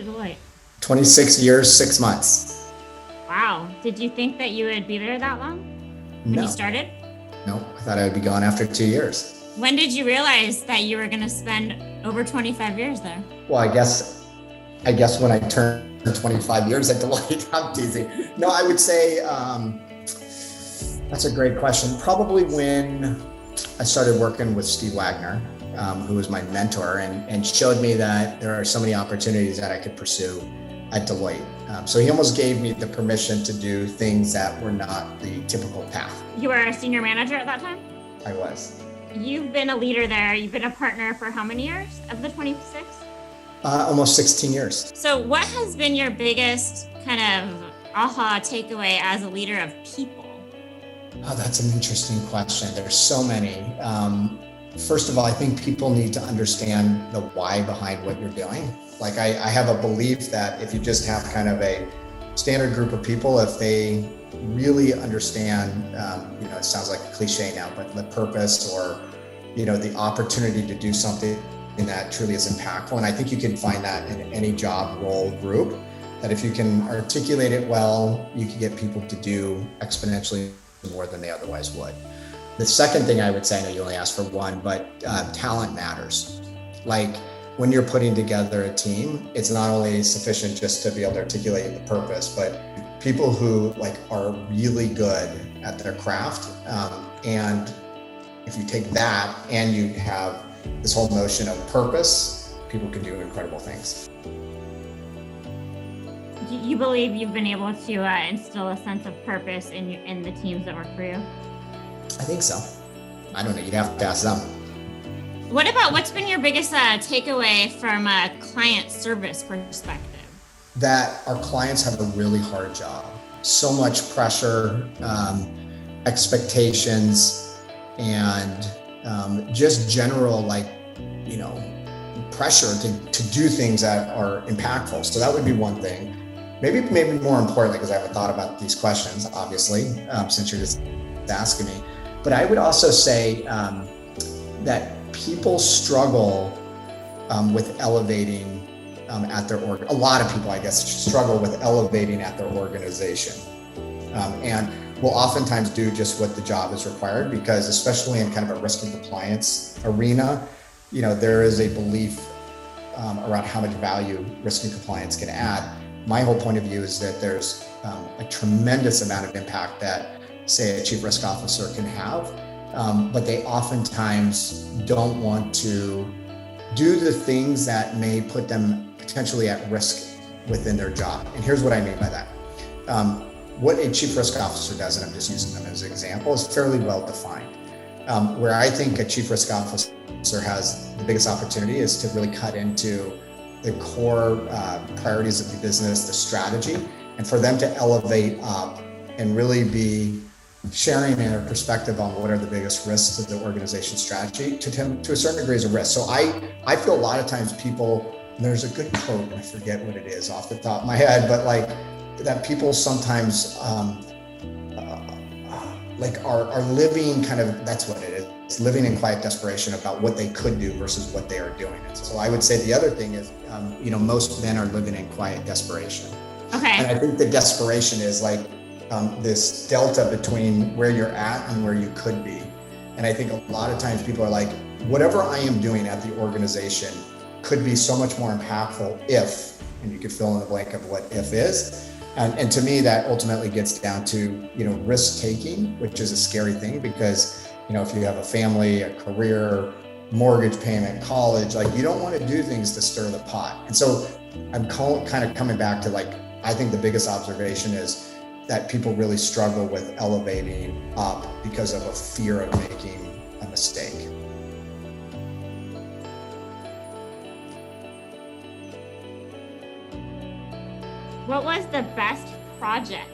to Deloitte? 26 years, 6 months. Wow. Did you think that you would be there that long when you No, started? no, I thought I would be gone after 2 years. When did you realize that you were going to spend over 25 years there? Well, I guess when I turned 25 years at Deloitte, I'm teasing. No, I would say that's a great question. Probably when I started working with Steve Wagner, who was my mentor and showed me that there are so many opportunities that I could pursue at Deloitte. So he almost gave me the permission to do things that were not the typical path. You were a senior manager at that time? I was. You've been a leader there. You've been a partner for how many years of the 26? Almost 16 years. So what has been your biggest kind of aha takeaway as a leader of people? Oh, that's an interesting question. There's so many. First of all, I think people need to understand the why behind what you're doing. Like I have a belief that if you just have kind of a standard group of people, if they really understand, it sounds like a cliche now, but the purpose or, the opportunity to do something that truly is impactful. And I think you can find that in any job role group, that if you can articulate it well, you can get people to do exponentially more than they otherwise would. The second thing I would say, I know you only asked for one, but talent matters. Like when you're putting together a team, it's not only sufficient just to be able to articulate the purpose, but people who are really good at their craft. And if you take that and you have this whole notion of purpose, people can do incredible things. You believe you've been able to instill a sense of purpose in the teams that work for you? I think so. I don't know. You'd have to ask them. What's been your biggest takeaway from a client service perspective? That our clients have a really hard job. So much pressure, expectations, and just general pressure to do things that are impactful. So that would be one thing. Maybe more importantly, because I haven't thought about these questions, obviously, since you're just asking me. But I would also say that people struggle with elevating at their org. A lot of people, I guess, struggle with elevating at their organization, and will oftentimes do just what the job is required, because especially in kind of a risk and compliance arena, there is a belief around how much value risk and compliance can add. My whole point of view is that there's a tremendous amount of impact that, say, a chief risk officer can have, but they oftentimes don't want to do the things that may put them potentially at risk within their job. And here's what I mean by that. What a chief risk officer does, and I'm just using them as an example, is fairly well defined. Where I think a chief risk officer has the biggest opportunity is to really cut into the core priorities of the business, the strategy, and for them to elevate up and really be sharing their perspective on what are the biggest risks of the organization's strategy to a certain degree is a risk. So I feel a lot of times people, and there's a good quote, and I forget what it is off the top of my head, but that people sometimes are living kind of, that's what it is. It's living in quiet desperation about what they could do versus what they are doing. So I would say the other thing is, most men are living in quiet desperation. Okay. And I think the desperation is this delta between where you're at and where you could be. And I think a lot of times people are like, whatever I am doing at the organization could be so much more impactful if, and you could fill in the blank of what if is. And to me, that ultimately gets down to, risk taking, which is a scary thing because, if you have a family, a career, mortgage payment, college, you don't want to do things to stir the pot. And so I'm kind of coming back to I think the biggest observation is that people really struggle with elevating up because of a fear of making a mistake. What was the best project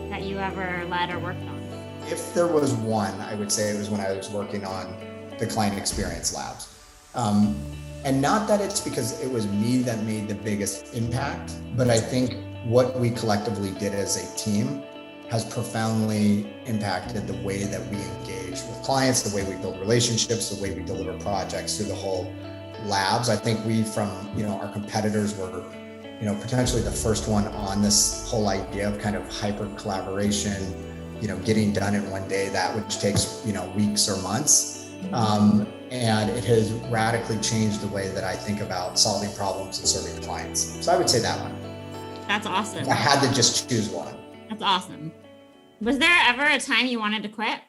that you ever led or worked on? If there was one, I would say it was when I was working on the client experience labs. And not that it's because it was me that made the biggest impact, but I think what we collectively did as a team has profoundly impacted the way that we engage with clients, the way we build relationships, the way we deliver projects through the whole labs. I think we, from our competitors, were potentially the first one on this whole idea of kind of hyper collaboration, getting done in one day, that which takes, weeks or months. And it has radically changed the way that I think about solving problems and serving clients. So I would say that one. That's awesome. I had to just choose one. That's awesome. Was there ever a time you wanted to quit?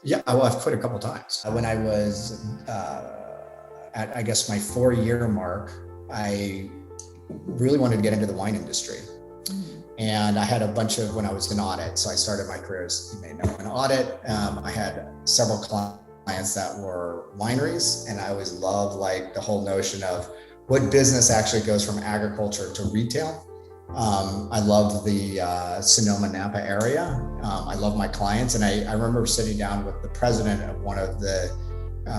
Yeah, well, I've quit a couple of times. When I was at, I guess, my 4-year mark, I really wanted to get into the wine industry. And I had a bunch of, when I was in audit, so I started my career, as you may know, in audit. I had several clients that were wineries, and I always loved like the whole notion of what business actually goes from agriculture to retail. I love the Sonoma Napa area. I love my clients. And I remember sitting down with the president of one of the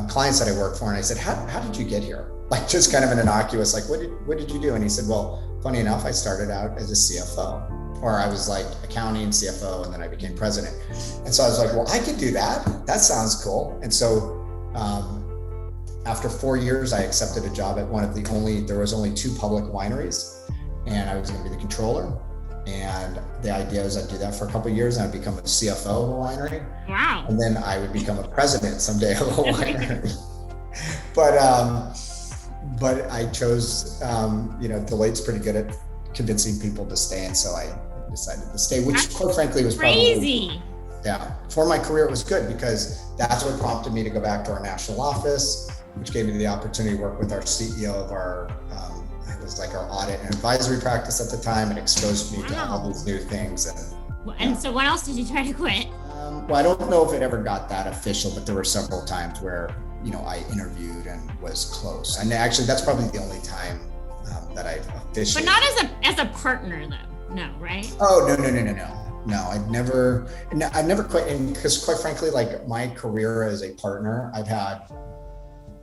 clients that I work for. And I said, how did you get here? Like just kind of an innocuous, like, what did you do? And he said, well, funny enough, I started out as a CFO, or I was like accounting CFO, and then I became president. And so I was like, well, I could do that. That sounds cool. And so after 4 years, I accepted a job at there was only 2 public wineries. And I was going to be the controller. And the idea was I'd do that for a couple of years and I'd become a CFO of a winery. Wow. And then I would become a president someday of a winery. But I chose, Deloitte's pretty good at convincing people to stay. And so I decided to stay, which quite frankly was crazy. For my career, it was good because that's what prompted me to go back to our national office, which gave me the opportunity to work with our CEO of our, it was like our audit and advisory practice at the time, and exposed me to all these new things. And so what else did you try to quit? Well, I don't know if it ever got that official, but there were several times where, I interviewed and was close. And actually, that's probably the only time that I've officially. But not as a partner, though. No, right? Oh, no. No, I've never quit. And because quite frankly, like my career as a partner, I've had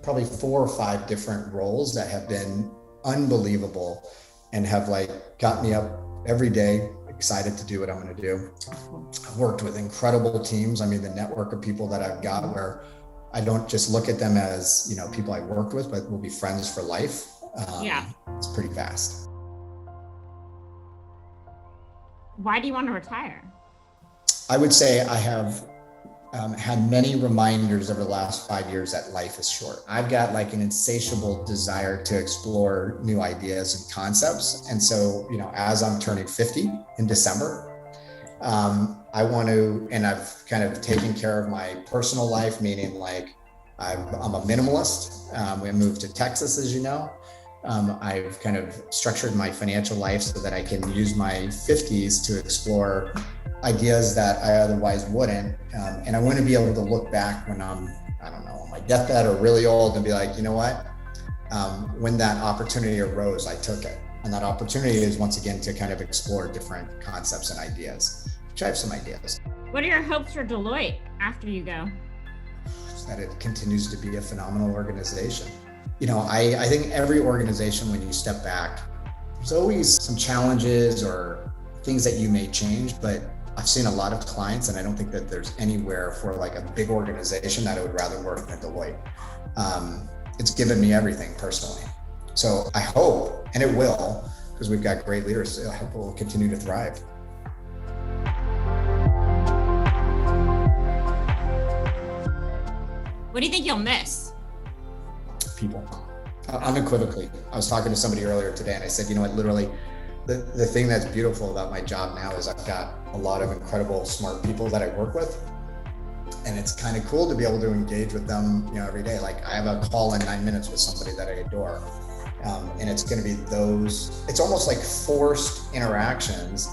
probably 4 or 5 different roles that have been unbelievable and have like got me up every day, excited to do what I'm going to do. I've worked with incredible teams. I mean, the network of people that I've got where I don't just look at them as, people I worked with, but we'll be friends for life. It's pretty vast. Why do you want to retire? I would say I have had many reminders over the last 5 years that life is short. I've got like an insatiable desire to explore new ideas and concepts. And so, as I'm turning 50 in December, I want to, and I've kind of taken care of my personal life, meaning like I'm a minimalist. We moved to Texas, as you know. I've kind of structured my financial life so that I can use my 50s to explore ideas that I otherwise wouldn't. And I want to be able to look back when I'm, I don't know, on my deathbed or really old and be like, you know what? When that opportunity arose, I took it. And that opportunity is once again to kind of explore different concepts and ideas, which I have some ideas. What are your hopes for Deloitte after you go? That it continues to be a phenomenal organization. I think every organization, when you step back, there's always some challenges or things that you may change, but I've seen a lot of clients, and I don't think that there's anywhere for like a big organization that I would rather work than Deloitte. It's given me everything personally. So I hope, and it will, because we've got great leaders, I hope it will continue to thrive. What do you think you'll miss? People, unequivocally. I was talking to somebody earlier today and I said, literally the thing that's beautiful about my job now is I've got a lot of incredible, smart people that I work with. And it's kind of cool to be able to engage with them, every day. Like I have a call in 9 minutes with somebody that I adore. And it's going to be it's almost like forced interactions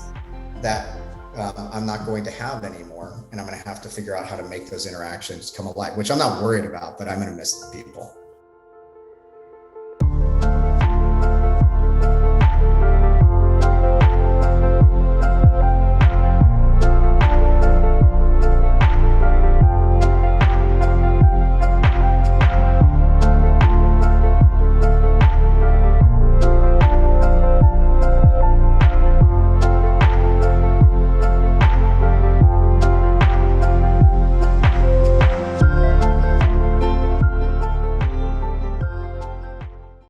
that I'm not going to have anymore. And I'm going to have to figure out how to make those interactions come alive, which I'm not worried about, but I'm going to miss the people.